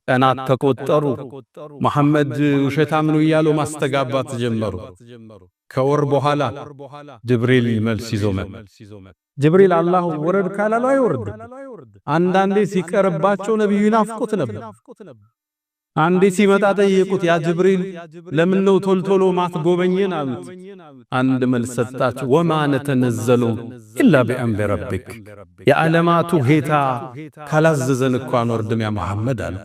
ቀናት ተቆጠሩ መሐመድ ውሸታም ነው ይያሉ ማስተጋባት ጀመሩ ከወር በኋላ ጅብሪል መልስ ይዞ መጣ ጅብሪል አላህ ወረድ ካላሉ አይወርድ አንዳንዴ ሲቀርባቸው ነብዩ ይናፍቁት ነበር አንዴ ሲመጣ ጠየቁት ያ ጅብሪል ለምን ነው ቶልቶሎ ማትጎበኘን አሉት አንድ መልስ ሰጣቸው ወማ ነተነዘሉ ኢላ ቢአምሪ ረቢክ የዓለማቱ ጌታ ካላዘዘን እንኳን ወርድም ያ መሐመድ አለ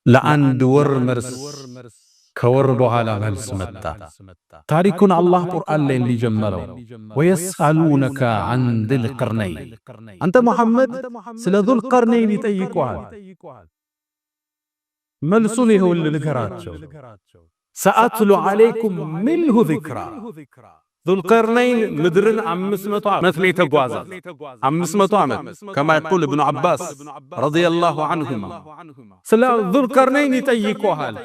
ለአንድ ወር መርስ ከወር በኋላ መልስ መጣ ታሪኩን አላህ ቁርአን ላይ እንዲጀመረው ወየስአሉነከ አን ذل قرنين አንተ መሐመድ ስለ ذل قرنين ይጠይቁሃል መልሱን ይሁን ልንገራቸው ሰአትሉ አለይኩም منه ذكرى ذو القرنين مدرن 500 ዓመት ላይ ተጓዘ 500 ዓመት كما يقول ابن عباس رضي الله عنهما ስለ ذو القرنين ይጠይቁሃል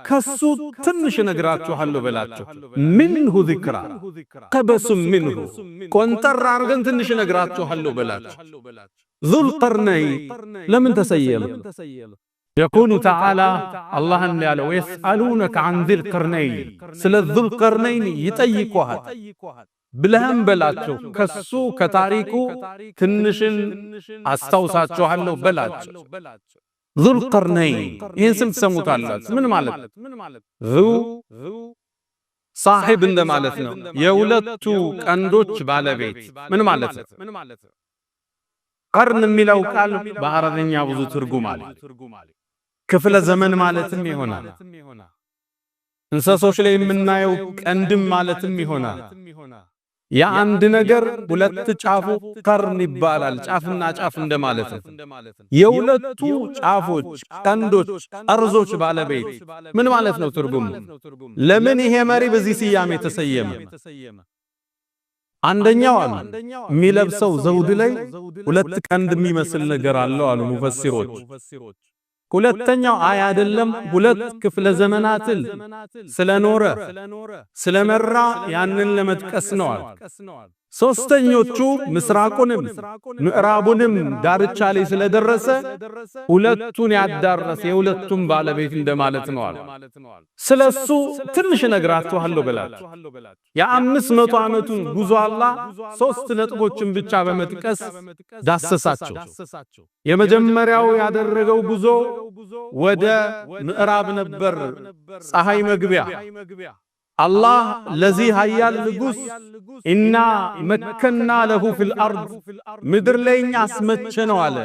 ከሱ ትንሽ ነግራችኋለሁ በላቸው منه ذكرى قبس منه ቆንጠር አርገን ትንሽ ነግራችኋለሁ በላቸው ذو القرنين ለምን ተሰየመ يقول تعالى الله ان قال ويسالونك عن ذي القرنين سل ذو القرنين يطيقوها بلهم بلاچو كسو كتاريكو تنشن استوساچوحلو بلاچو ذو القرنين ينسم تسموتالاچ من معنى ذو صاحب እንደ ማለት ነው የሁለቱ ቀንዶች ባለቤት ምን ማለት ነው قرن የሚለው ቃል በአረብኛ ብዙ ትርጉም አለ ክፍለ ዘመን ማለትም ይሆናል እንሰሶች ላይ የምናየው ቀንድም ማለትም ይሆናል የአንድ ነገር ሁለት ጫፉ ቀርን ይባላል ጫፍና ጫፍ እንደማለት ነው የሁለቱ ጫፎች ቀንዶች አርዞች ባለቤት ምን ማለት ነው ትርጉሙ ለምን ይሄ መሪ በዚህ ስያሜ ተሰየመ አንደኛው የሚለብሰው ዘውድ ላይ ሁለት ቀንድ የሚመስል ነገር አለው አሉ ሙፈሲሮች ሁለተኛው አይ አይደለም ሁለት ክፍለ ዘመናትን ስለኖረ ስለመራ ያንን ለመጥቀስ ነው ሶስተኞቹ ምስራቁንም ምዕራቡንም ዳርቻ ላይ ስለደረሰ ሁለቱን ያዳረሰ የሁለቱም ባለቤት እንደማለት ነው ስለሱ ትንሽ ነግራችኋለሁ በላችሁ የ500 ዓመቱን ጉዞ አላህ ሶስት ነጥቦችን ብቻ በመጥቀስ ዳሰሳቸው የመጀመሪያው ያደረገው ጉዞ ወደ ምዕራብ ነበር ፀሐይ መግቢያ الله الذي هيال لغوس إنا مكنا له في الأرض مدر لين أسمتشنو على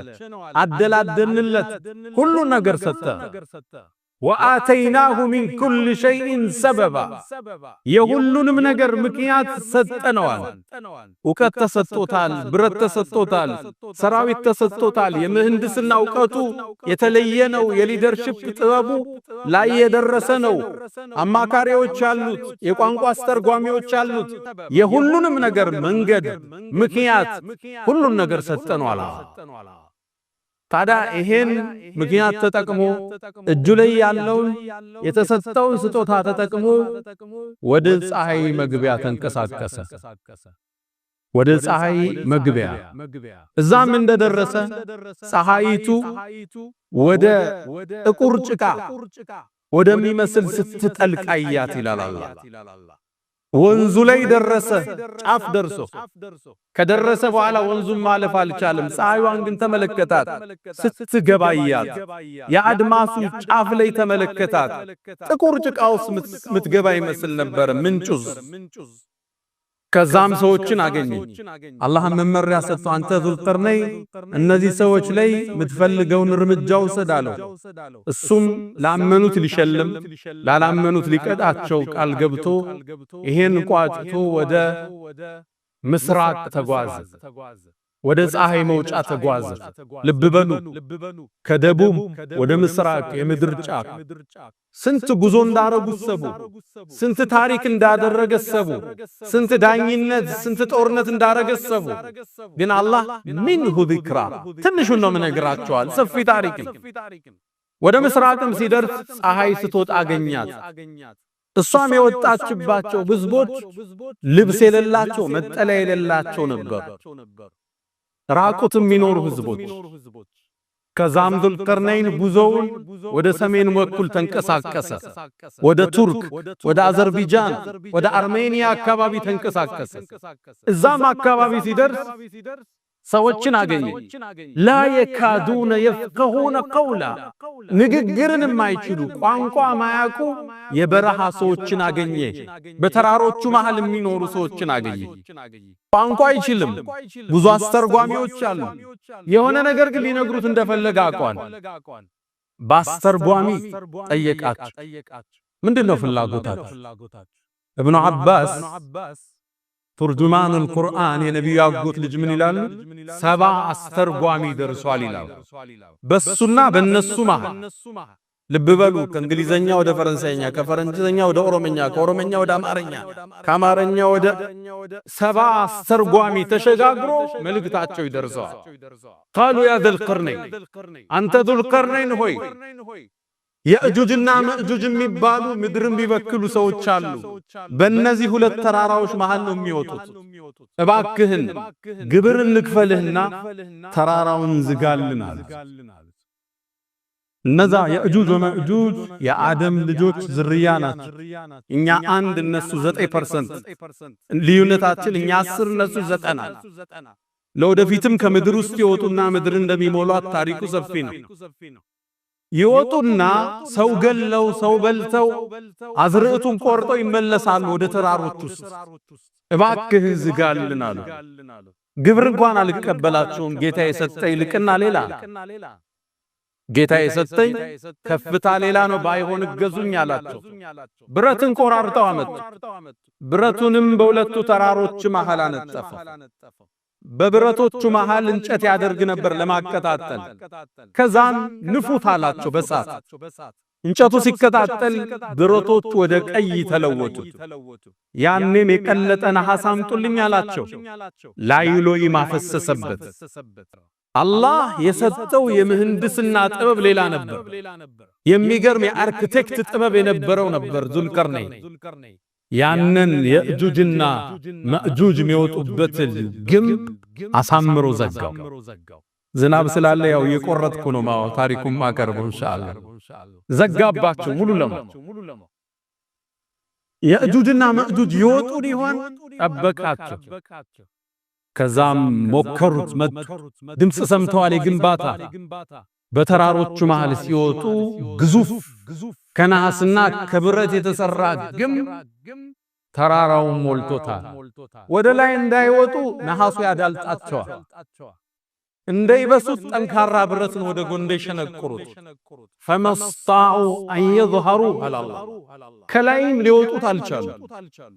عدل الدنلت كل نجر ستا وآتيناه من كل شيء سببا يقولون من نجر مكيات ستنوان وكت ستوتال برت ستوتال سراوي تستوتال يمهندسنا وكتو يتلينو يليدرشيب تبابو لا يدرسنو أما كاريو تشالوت يقوانقو أسترقواميو تشالوت يقولون من نجر منجد مكيات كل نجر ستنوال ታዲያ ይሄን ምክንያት ተጠቅሞ እጁ ላይ ያለውን የተሰጠውን ስጦታ ተጠቅሞ ወደ ፀሐይ መግቢያ ተንቀሳቀሰ ወደ ፀሐይ መግቢያ እዛም እንደደረሰ ፀሐይቱ ወደ ጥቁር ጭቃ ወደሚመስል ስትጠልቅ አያት ይላል አላህ ወንዙ ላይ ደረሰ ጫፍ ደርሶ ከደረሰ በኋላ ወንዙን ማለፍ አልቻለም ፀሐይዋን ግን ተመለከታት ስትገባያት ያድማሱ ጫፍ ላይ ተመለከታት ጥቁር ጭቃውስ ምትገባ ይመስል ነበር ምንጩዝ ከዛም ሰዎችን አገኘ አላህ መመሪያ ሰጥቶ አንተ ذل قرنين እነዚህ ሰዎች ላይ ምትፈልገውን እርምጃው ሰዳለው እሱም ላመኑት ሊሸልም ላላመኑት ሊቀጣቸው ቃል ገብቶ ይሄን ቋጥቶ ወደ ምስራቅ ተጓዘ ወደ ፀሐይ መውጫ ተጓዘ ልብ በሉ ከደቡብ ወደ ምስራቅ የምድር ጫፍ ስንት ጉዞ እንዳረጉ ሰቡ ስንት ታሪክ እንዳደረገ ሰቡ ስንት ዳኝነት ስንት ጦርነት እንዳረገ ሰቡ ግን አላህ منه ذكرى ትንሹ ነው መነግራቸዋል ሰፊ ታሪክ ወደ ምስራቅም ሲደርስ ፀሐይ ስትወጣ አገኛት እሷም የወጣችባቸው ህዝቦች ልብስ የሌላቸው መጠለያ የሌላቸው ነበር ራቁትም የሚኖሩ ህዝቦች ከዛም ዙልቀርነይን ጉዞውን ወደ ሰሜን በኩል ተንቀሳቀሰ። ወደ ቱርክ፣ ወደ አዘርባይጃን፣ ወደ አርሜኒያ አካባቢ ተንቀሳቀሰ። እዛም አካባቢ ሲደርስ ሰዎችን አገኘ። ላ የካዱነ የፍቀሁነ ቀውላ ንግግርን የማይችሉ ቋንቋ ማያውቁ የበረሃ ሰዎችን አገኘ። በተራሮቹ መሃል የሚኖሩ ሰዎችን አገኘ። ቋንቋ አይችልም፣ ብዙ አስተርጓሚዎች አሉ። የሆነ ነገር ግን ሊነግሩት እንደፈለገ አቋን በአስተርጓሚ ጠየቃቸው። ምንድነው ፍላጎታቸው? ኢብኑ አባስ ቱርጁማኑል ቁርአን የነቢዩ አጎት ልጅ ምን ይላሉ? 70 አስተርጓሚ ደርሷል ይላሉ። በሱና በነሱ መሃል ልብ በሉ። ከእንግሊዘኛ ወደ ፈረንሳይኛ፣ ከፈረንሳይኛ ወደ ኦሮምኛ፣ ከኦሮምኛ ወደ አማርኛ፣ ከአማርኛ ወደ 70 አስተርጓሚ ተሸጋግሮ መልእክታቸው ይደርሰዋል። ቃሉ ያ ዙልቀርነይን አንተ ዙልቀርነይን ሆይ የእጁጅና መእጁጅ የሚባሉ ምድርን ቢበክሉ ሰዎች አሉ። በእነዚህ ሁለት ተራራዎች መሃል ነው የሚወጡት። እባክህን ግብርን ልክፈልህና ተራራውን ዝጋልናል። እነዛ የእጁጅ ወመእጁጅ የአደም ልጆች ዝርያ ናቸው። እኛ 1 እነሱ 9% ልዩነታችን፣ እኛ 10 እነሱ 90። ለወደፊትም ከምድር ውስጥ ይወጡና ምድር እንደሚሞሏት ታሪኩ ሰፊ ነው። ይወጡና ሰው ገለው ሰው በልተው አዝርዕቱን ቆርጠው ይመለሳሉ ወደ ተራሮች ውስጥ። እባክህ ዝጋልን አሉ። ግብር እንኳን አልቀበላችሁም፣ ጌታ የሰጠኝ ልቅና ሌላ፣ ጌታ የሰጠኝ ከፍታ ሌላ ነው፣ ባይሆን እገዙኝ አላቸው። ብረትን ቆራርጠው አመጡ። ብረቱንም በሁለቱ ተራሮች መሃል አነጠፈ። በብረቶቹ መሃል እንጨት ያደርግ ነበር ለማቀጣጠል። ከዛም ንፉት አላቸው በሳት። እንጨቱ ሲከታተል ብረቶቹ ወደ ቀይ ተለወጡ። ያኔም የቀለጠ ነሐስ አምጡልኝ አላቸው። ላይሎ ማፈሰሰበት። አላህ የሰጠው የምህንድስና ጥበብ ሌላ ነበር። የሚገርም የአርክቴክት ጥበብ የነበረው ነበር ዙልቀርነይን። ያንን የእጁጅና መእጁጅ የሚወጡበት ግንብ አሳምሮ ዘጋው። ዝናብ ስላለ ያው የቆረጥኩ ነው ታሪኩን ማቀርበው ኢንሻአላህ። ዘጋባቸው ሙሉ ለሙሉ። የእጁጅና መእጁጅ ይወጡ ሊሆን ጠበቃቸው። ከዛም ሞከሩት፣ መጡ። ድምጽ ሰምተዋል የግንባታ። በተራሮቹ መሃል ሲወጡ ግዙፍ ከነሐስና ከብረት የተሰራ ግንብ ተራራውን ሞልቶታል። ወደ ላይ እንዳይወጡ ነሐሱ ያዳልጣቸዋል። እንዳይበሱት ጠንካራ ብረትን ወደ ጎን ሸነቆሩት። ፈመስጣኡ አን ይظهሩ አላህ ከላይም ሊወጡት አልቻሉ።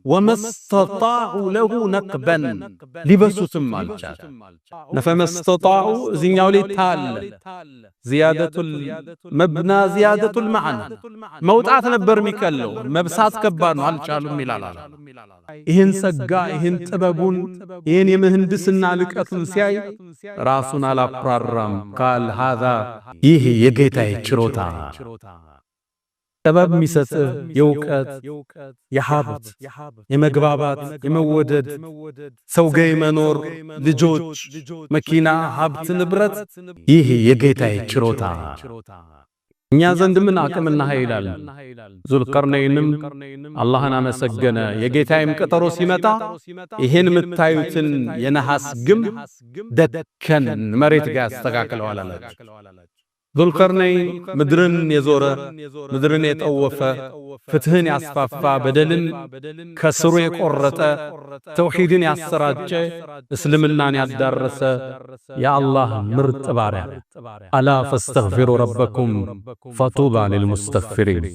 ወመስጣኡ ለሁ ነቅበን ሊበሱትም አልቻሉ። ፈመስጣኡ እዚህኛው ላይ ታለ ዚያደቱል መብና ዚያደቱል መዕና መውጣት ነበር የሚቀለው፣ መብሳት ከባድ ነው፣ አልቻሉም ይላል። ይህን ጸጋ፣ ይህን ጥበቡን፣ ይህን የምህንድስና ልቀቱን ሲያይ ራሱን አላፕራራም። ቃል ሃዛ ይህ የጌታዬ ችሮታ ጥበብ የሚሰጥህ የእውቀት የሀብት የመግባባት የመወደድ ሰው ጋር መኖር ልጆች መኪና ሀብት ንብረት ይህ የጌታዬ ችሮታ እኛ ዘንድ ምን አቅምና ኃይል አለ? ዙልቀርነይንም አላህን አመሰገነ። የጌታዬም ቀጠሮ ሲመጣ ይሄን የምታዩትን የነሐስ ግንብ ደከን መሬት ጋር ያስተካክለዋል አለ። ዙልቀርነይን ምድርን የዞረ ምድርን የጠወፈ ፍትህን ያስፋፋ በደልን ከስሩ የቆረጠ ተውሂድን ያሰራጨ እስልምናን ያዳረሰ የአላህ ምርጥ ባሪያ። አላ ፈስተግፊሩ ረበኩም ፈጡባ ሊልሙስተግፊሪን።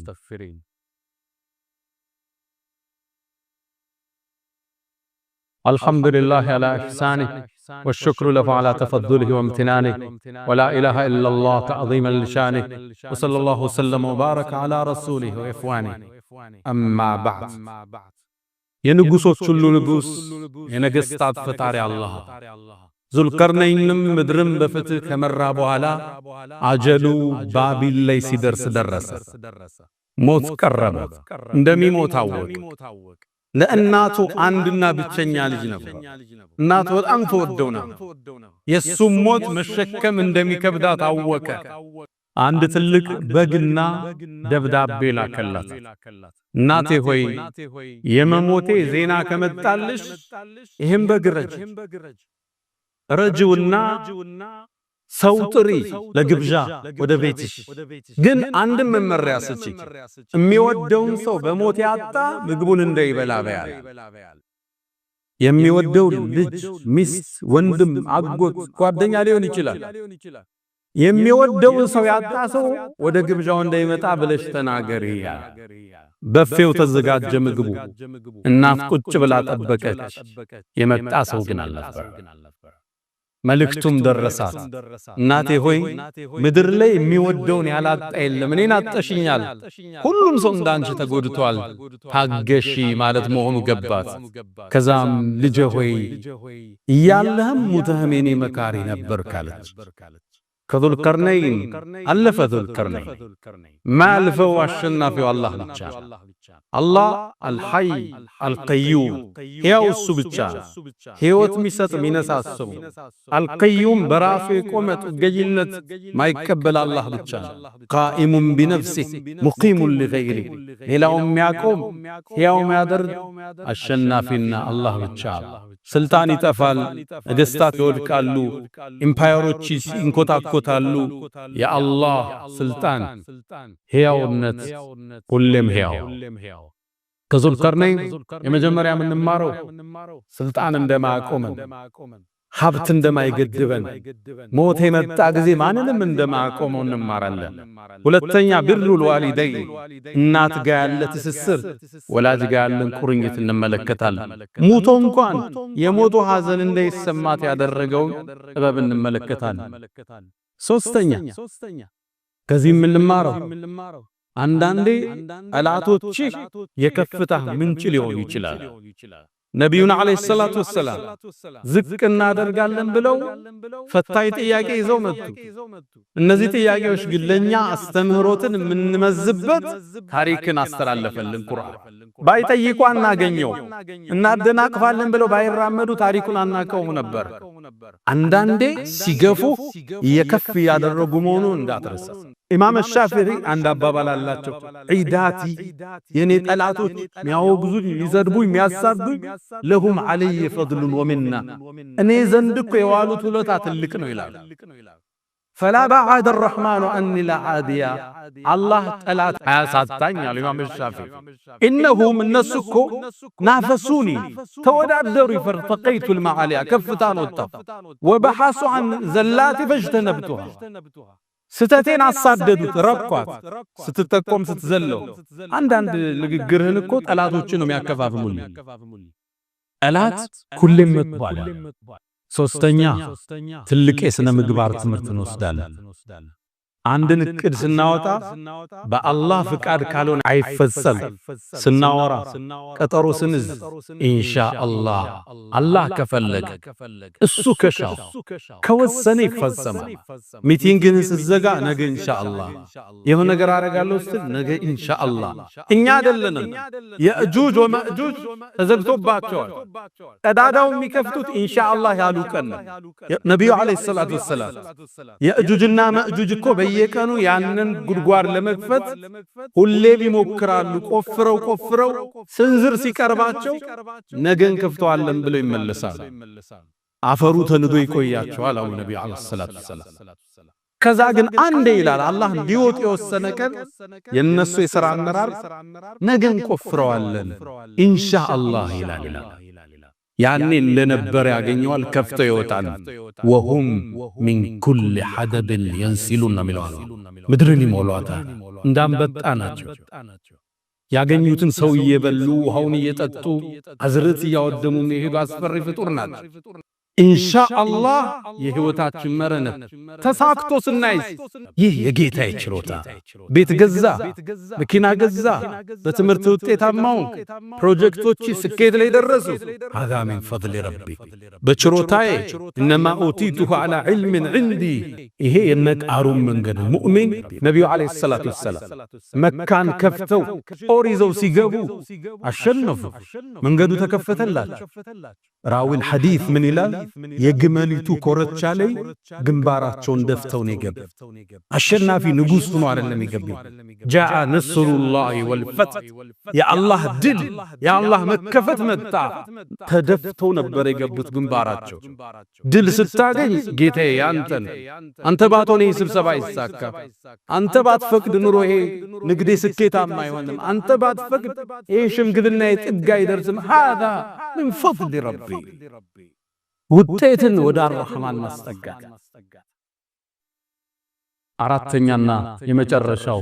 الحمد لله على إحسانه والشكر له على تفضله وامتنانه ولا إله إلا الله تعظيما لشانه وصلى الله وسلم وبارك على رسوله وإخوانه أما بعد ينقصوا كل نقص ينقصت فتاري الله ذوالقرنين مدرم بفتح كمرابو على عجلوا بابل ليس درس موت قرب اندمي موت عوق ለእናቱ አንድና ብቸኛ ልጅ ነበር እናቱ በጣም ተወደው ነበር የሱም ሞት መሸከም እንደሚከብዳት አወቀ አንድ ትልቅ በግና ደብዳቤ ላከላት እናቴ ሆይ የመሞቴ ዜና ከመጣልሽ ይሄን በግረጅ ረጅውና ሰው ጥሪ ለግብዣ ወደ ቤትሽ ግን አንድም መመሪያ ስጪ የሚወደውን ሰው በሞት ያጣ ምግቡን እንዳይበላ በያል የሚወደው ልጅ ሚስት ወንድም አጎት ጓደኛ ሊሆን ይችላል የሚወደው ሰው ያጣ ሰው ወደ ግብዣው እንዳይመጣ ብለሽ ተናገሪ በፌው ተዘጋጀ ምግቡ እናት ቁጭ ብላ ጠበቀች የመጣ ሰው ግን አልነበር መልእክቱም ደረሳት እናቴ ሆይ ምድር ላይ የሚወደውን ያላጣ የለም እኔን አጥተሽኛል ሁሉም ሰው እንዳንቺ ተጎድቷል ታገሺ ማለት መሆኑ ገባት ከዛም ልጄ ሆይ ይያለህም ሙተህም የኔ መካሪ ነበር ካለች ከذل قرنين ألف ذو القرنين ما ألفوا الشنافي والله بتشان الله الحي القيوم هي السبتشان هي وتمسات ميناس السو القيوم برافي قومت جيلنت ما يقبل الله بتشان قائم بنفسه مقيم لغيره إلى يقوم هي يادر الشنافينا الله بتشان سلطان يتفعل دستات يودكالو امبايروتشيس ይንኮታኮታሉ የአላህ ስልጣን ሕያውነት ሁሌም ሕያው ከዙል ቀርነይን የመጀመሪያ የምንማረው ስልጣን እንደማቆም ሀብት እንደማይገድበን ሞት የመጣ ጊዜ ማንንም እንደማቆም እንማራለን ሁለተኛ ቢሩል ዋሊደይ እናት ጋር ያለ ትስስር ወላጅ ጋር ያለን ቁርኝት እንመለከታለን ሞቶ እንኳን የሞቶ ሐዘን እንዳይሰማት ያደረገው ጥበብ እንመለከታለን ሶስተኛ ከዚህ የምንማረው አንዳንዴ አላቶች የከፍታ ምንጭ ሊሆኑ ይችላል ነብዩና አለይሂ ሰላቱ ወሰለም ዝቅ እናደርጋለን ብለው ፈታይ ጥያቄ ይዘው መጡ እነዚህ ጥያቄዎች ግለኛ አስተምህሮትን ምንመዝበት ታሪክን አስተላለፈልን ቁርአን ባይጠይቁ አናገኘው እናደናቅፋለን ብለው ባይራመዱ ታሪኩን አናቀው ነበር አንዳንዴ ሲገፉ የከፍ ያደረጉ መሆኑ እንዳትረሳ ኢማም ሻፊዒ አንድ አባባል አላቸው ዒዳቲ የኔ ጠላቶች ሚያወግዙኝ ይዘድቡኝ ሚያሳዱኝ ለሁም አለይ ፈድሉን ወሚና እኔ ዘንድኮ የዋሉት ውለታ ትልቅ ነው ይላል فلا بعد الرحمن أني لا عاديا الله طلعت አያሳጣኝ አለ ኢማም ሻፊዒ انهم النسكو نافسوني تودادروا فرتقيت المعالي كفتان وطف وبحثوا عن زلات فاجتنبتها ስተቴን አሳደዱት ረቋት ስትጠቆም ስትዘለው አንዳንድ ንግግርህን እኮ ጠላቶችን ነው የሚያከፋፍሙልኝ ጠላት ሁሌም መጥቷል ሶስተኛ ትልቅ የሥነ ምግባር ትምህርት እንወስዳለን አንድን እቅድ ስናወጣ በአላህ ፍቃድ ካልሆነ አይፈጸም ስናወራ ቀጠሮ ስንዝ ኢንሻአላህ አላህ ከፈለገ እሱ ከሻው ከወሰነ ይፈጸማል ሚቲንግን ስዘጋ ነገ ኢንሻአላህ የሆነ ነገር አረጋለሁ ስትል ነገ ኢንሻአላህ እኛ አይደለንም የእጁጅ ወመእጁጅ ተዘግቶባቸዋል ቀዳዳው የሚከፍቱት ኢንሻአላህ ያሉ ቀን ነብዩ አለይሂ ሰላቱ ወሰለም የእጁጅና መእጁጅ እኮ በየቀኑ ያንን ጉድጓድ ለመክፈት ሁሌ ቢሞክራሉ ቆፍረው ስንዝር ሲቀርባቸው ነገን ከፍተዋለን ብለው ይመለሳሉ አፈሩ ተንዶ ይቆያቸዋል አው ነብዩ አለይሂ ሰላቱ ወሰለም ከዛ ግን አንዴ ይላል አላህ ሊወጥ የወሰነ ቀን የነሱ የሥራ አመራር ነገን ቆፍረዋለን ኢንሻአላህ ይላል ያኔ ለነበር ያገኘዋል ከፍተው ይወጣል ወሁም ሚን ኩል ሐደብ ينسلون ሚላሉ ምድርን ይሞላታል እንዳንበጣ ናቸው ያገኙትን ሰው እየበሉ ውሃውን እየጠጡ አዝርት ያወደሙ የሚሄዱ አስፈሪ ፍጡር ናቸው ኢንሻአላህ የህይወታችን መረነት ተሳክቶ ስናይስ ይህ የጌታዬ ችሎታ ቤት ገዛ መኪና ገዛ በትምህርት ውጤታማው ፕሮጀክቶች ስኬት ላይ ደረሱ هذا من فضل ربي በችሮታዬ انما اوتيته على علم عندي ይሄ የነቃሩን መንገድ ሙእሚን ነብዩ አለይሂ ሰላቱ ወሰለም መካን ከፍተው ጦር ይዘው ሲገቡ አሸነፉ መንገዱ ተከፈተላቸው ራዊል ሐዲስ ምን ይላል የግመሊቱ ኮረቻ ላይ ግንባራቸውን ደፍተው ነው የገቡት አሸናፊ ንጉስ ሆኖ አይደለም የገቡት ጃአ ነስሩላሂ ወልፈት የአላህ ድል የአላህ መከፈት መጣ ተደፍተው ነበር የገቡት ግንባራቸው ድል ስታገኝ ጌታዬ ያንተን አንተ ባትሆን ስብሰባ ይሳካ አንተ ባትፈቅድ ኑሮ ይሄ ንግዴ ስኬታማ አይሆንም አንተ ባትፈቅድ ይሄ ሽምግልና የጥጋ ይደርስም هذا من فضل ربي ውጤትን ወደ አርህማን ማስጠጋት አራተኛና የመጨረሻው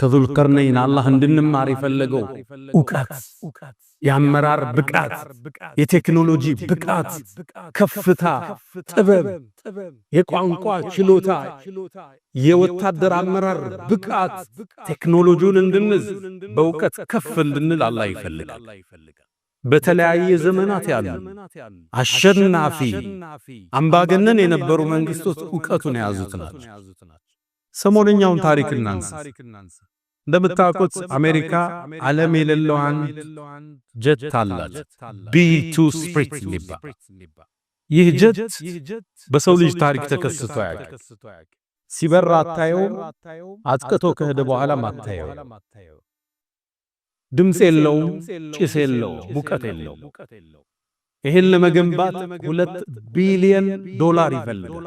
ከዙልቀርነይን አላህ እንድንማር ይፈልገው ዕውቀት የአመራር ብቃት የቴክኖሎጂ ብቃት ከፍታ ጥበብ የቋንቋ ችሎታ የወታደር አመራር ብቃት ቴክኖሎጂውን እንድንዝ በዕውቀት ከፍ እንድንል አላህ ይፈልጋል በተለያየ ዘመናት ያሉ አሸናፊ አምባገነን የነበሩ መንግስቶች ዕውቀቱን ያዙት ናቸው ሰሞነኛውን ታሪክ እናንሳ እንደምታውቁት አሜሪካ ዓለም የሌለው አንድ ጀት አላት B2 ስፕሪት ሊባ ይህ ጀት በሰው ልጅ ታሪክ ተከስቶ ያውቃል ሲበራ አታየው አጥቅቶ ከሄደ በኋላ ማታየው ድምጽ የለውም ጭስ የለውም ሙቀት የለውም ይሄን ለመገንባት $2 ቢሊዮን ይፈልጋል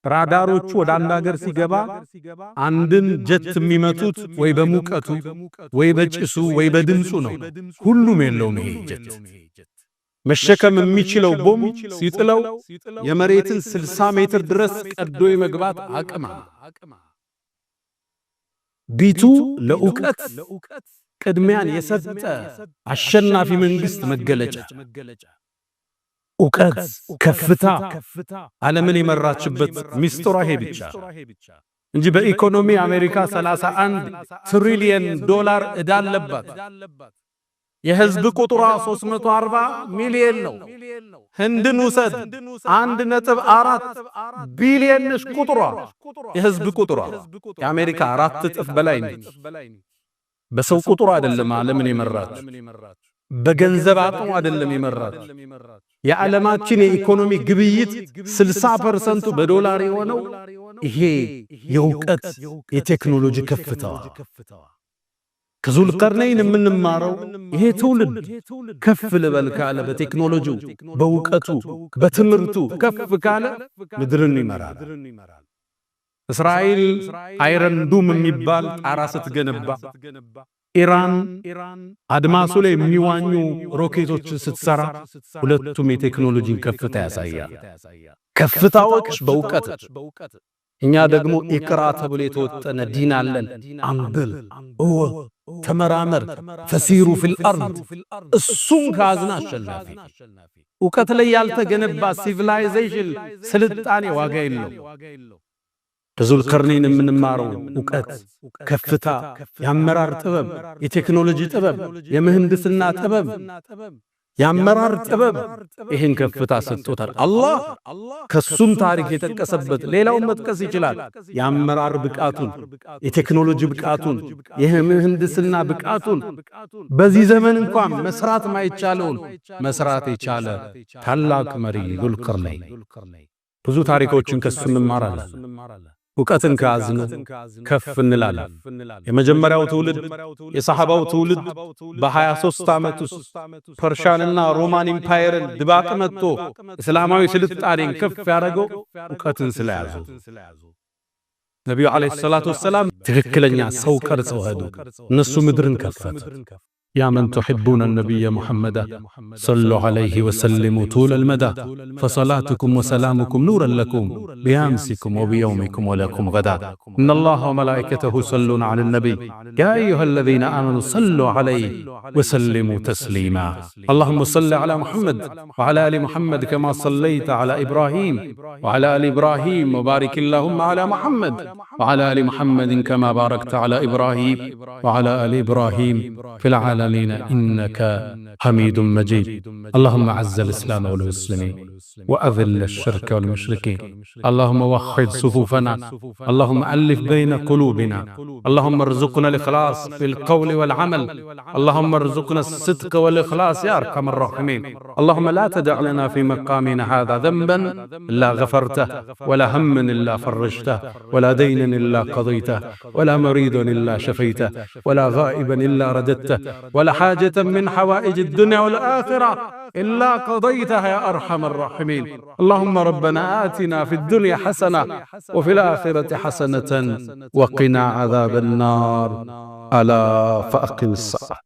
ራዳሮቹ ወደ አንድ ሀገር ሲገባ አንድን ጀት የሚመቱት ወይ በሙቀቱ ወይ በጭሱ ወይ በድምጹ ነው ሁሉም የለውም ይሄ ጀት መሸከም የሚችለው ቦምብ ሲጥለው የመሬትን 60 ሜትር ድረስ ቀዶ የመግባት አቅም ቢቱ ለዕውቀት ቅድሚያን የሰጠ አሸናፊ መንግስት መገለጫ ዕውቀት ከፍታ ዓለምን የመራችበት ሚስጥሯ ይሄ ብቻ እንጂ በኢኮኖሚ አሜሪካ 31 ትሪሊየን ዶላር ዕዳ አለባት የህዝብ ቁጥሯ 340 ሚሊዮን ነው ህንድን ውሰድ 1.4 ቢሊዮን ቁጥሯ የህዝብ ቁጥሯ የአሜሪካ 4 እጥፍ በላይ ነው በሰው ቁጥሩ አይደለም ዓለምን የመራች በገንዘብ አቅሙ አይደለም የመራች የዓለማችን የኢኮኖሚ ግብይት 60% በዶላር የሆነው ይሄ የዕውቀት የቴክኖሎጂ ከፍታዋ ከዙልቀርነይን የምንማረው ይሄ ትውልድ ከፍ ልበል ካለ በቴክኖሎጂው በዕውቀቱ በትምህርቱ ከፍ ካለ ምድርን ይመራል እስራኤል አይረን ዱም የሚባል ጣራ ስትገነባ ኢራን አድማሱ ላይ የሚዋኙ ሮኬቶችን ስትሰራ ሁለቱም የቴክኖሎጂን ከፍታ ያሳያል ከፍታዎች በዕውቀት እኛ ደግሞ ኢቅራ ተብሎ የተወጠነ ዲን አለን አንብል ተመራመር ፈሲሩ ፊል አርድ እሱም ካዝና አሸናፊ ዕውቀት ላይ ያልተገነባ ሲቪላይዜሽን ስልጣኔ ዋጋ የለው ከዙልቀርነይን የምንማረው ዕውቀት ከፍታ የአመራር ጥበብ የቴክኖሎጂ ጥበብ የምህንድስና ጥበብ የአመራር ጥበብ ይሄን ከፍታ ሰጥቶታል አላህ ከሱም ታሪክ የተቀሰበት ሌላውን መጥቀስ ይችላል የአመራር ብቃቱን የቴክኖሎጂ ብቃቱን የምህንድስና ብቃቱን በዚህ ዘመን እንኳን መስራት ማይቻለውን መስራት የቻለ ታላቅ መሪ ዙልቀርነይን ብዙ ታሪኮችን ከሱ እንማራለን ዕውቀትን ከያዝን ከፍ እንላለን የመጀመሪያው ትውልድ የሰሃባው ትውልድ በ23 ዓመት ውስጥ ፐርሻንና ሮማን ኢምፓየርን ድባቅ መጥቶ እስላማዊ ስልጣኔን ከፍ ያደረገው ዕውቀትን ስለያዙ ነብዩ አለይሂ ሰላቱ ወሰለም ትክክለኛ ሰው ቀርጸው ሄዱ እነሱ ምድርን ከፈቱ يا من تحبون النبي محمدا صلوا عليه وسلموا طول المدى، فصلاتكم وسلامكم نورا لكم بأمسكم وبيومكم ولكم غدا. إن الله وملائكته يصلون على النبي يا أيها الذين آمنوا صلوا عليه وسلموا تسليما. اللهم صل على محمد وعلى آل محمد كما صليت على إبراهيم وعلى آل إبراهيم، وبارك اللهم على محمد وعلى آل محمد كما باركت على إبراهيم وعلى آل إبراهيم في العالمين إنك حميد مجيد. اللهم أعز الإسلام والمسلمين وأذل الشرك والمشركين. اللهم وحد صفوفنا، اللهم ألف بين قلوبنا، اللهم ارزقنا الإخلاص في القول والعمل، اللهم ارزقنا الصدق والإخلاص يا أرحم الراحمين. اللهم لا تدع لنا في مقامنا هذا ذنبا إلا غفرته، ولا هما إلا فرجته، ولا دينا إلا قضيته، ولا مريضا إلا شفيته، ولا غائبا إلا رددته، ولا حاجة من حوائج الدنيا والآخرة إلا قضيتها يا أرحم الراحمين. اللهم ربنا آتنا في الدنيا حسنة وفي الآخرة حسنة وقنا عذاب النار. ألا فأقم الصلاة.